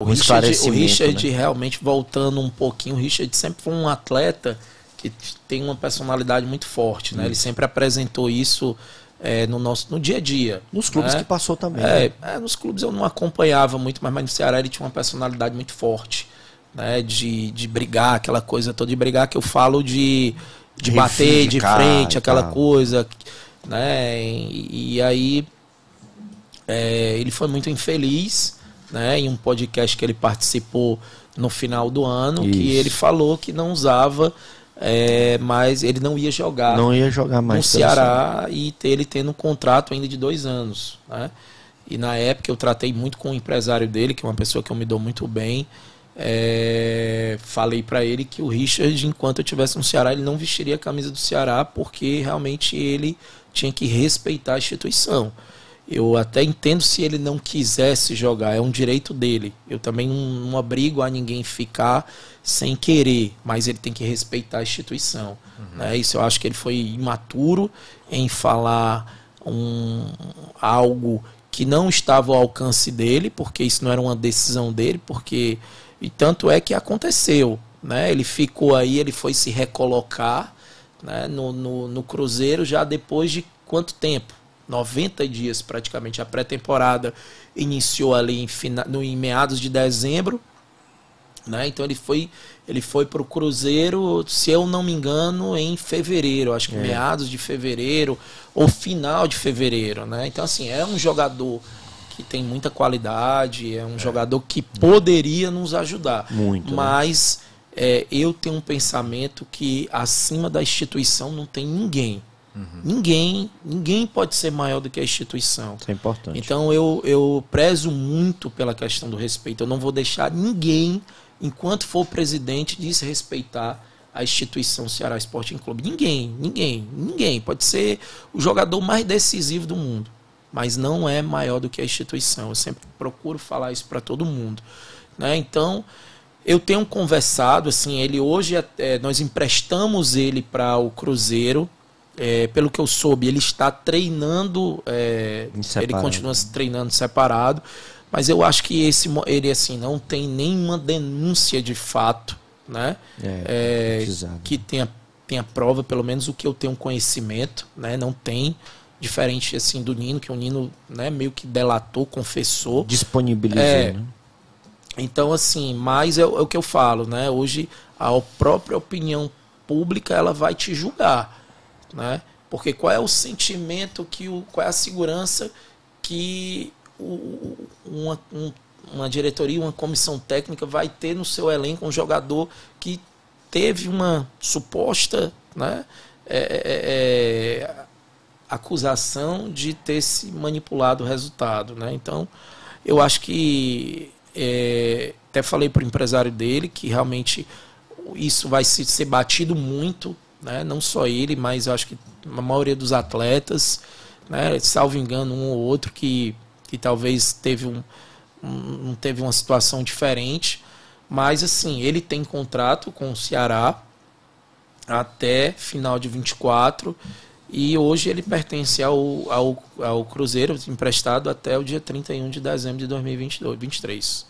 O Richard realmente, voltando um pouquinho, o Richard sempre foi um atleta que tem uma personalidade muito forte, né? Ele sempre apresentou isso no dia a dia. Nos clubes que passou também. Nos clubes eu não acompanhava muito, mas no Ceará ele tinha uma personalidade muito forte, né? De brigar, aquela coisa toda de brigar, que eu falo de bater de frente, aquela coisa, né? E aí ele foi muito infeliz, né, em um podcast que ele participou no final do ano, que ele falou que não usava, mas ele não ia jogar mais no Ceará, e ele tendo um contrato ainda de 2 anos, né? E na época eu tratei muito com o empresário dele, que é uma pessoa que eu me dou muito bem. Falei para ele que o Richard, enquanto eu estivesse no Ceará, ele não vestiria a camisa do Ceará, porque realmente ele tinha que respeitar a instituição. Eu até entendo se ele não quisesse jogar, é um direito dele. Eu também não obrigo a ninguém ficar sem querer, mas ele tem que respeitar a instituição. Né? Isso eu acho que ele foi imaturo em falar algo que não estava ao alcance dele, porque isso não era uma decisão dele, e tanto é que aconteceu. Né? Ele ficou aí, ele foi se recolocar, né, no Cruzeiro já depois de quanto tempo? 90 dias praticamente. A pré-temporada iniciou ali em meados de dezembro, né? Então ele foi para o Cruzeiro, se eu não me engano, em fevereiro, acho que meados de fevereiro ou final de fevereiro, né? Então assim, é um jogador que tem muita qualidade, é um jogador que poderia nos ajudar. Muito, mas eu tenho um pensamento que acima da instituição não tem ninguém. Ninguém pode ser maior do que a instituição. Isso é importante. Então eu prezo muito pela questão do respeito. Eu não vou deixar ninguém, enquanto for presidente, desrespeitar a instituição Ceará Sporting Clube. Ninguém. Pode ser o jogador mais decisivo do mundo, mas não é maior do que a instituição. Eu sempre procuro falar isso para todo mundo, né? Então eu tenho conversado, assim, ele hoje nós emprestamos ele para o Cruzeiro. Pelo que eu soube, ele está treinando, ele continua treinando separado, mas eu acho que ele assim, não tem nenhuma denúncia de fato, né? Que tenha prova, pelo menos o que eu tenho conhecimento, né? Não tem, diferente assim do Nino, que o Nino, né, meio que delatou, confessou. Disponibilizou, né? Então, assim, mas é o que eu falo, né? Hoje a própria opinião pública ela vai te julgar. Né? Porque qual é o sentimento, qual é a segurança que uma diretoria, uma comissão técnica vai ter no seu elenco um jogador que teve uma suposta, né, acusação de ter se manipulado o resultado, né? Então eu acho que até falei para o empresário dele que realmente isso vai ser batido muito, né? Não só ele, mas eu acho que a maioria dos atletas, né? Salvo engano, um ou outro que talvez não teve uma situação diferente, mas assim, ele tem contrato com o Ceará até final de 24 e hoje ele pertence ao Cruzeiro, emprestado até o dia 31 de dezembro de 2023.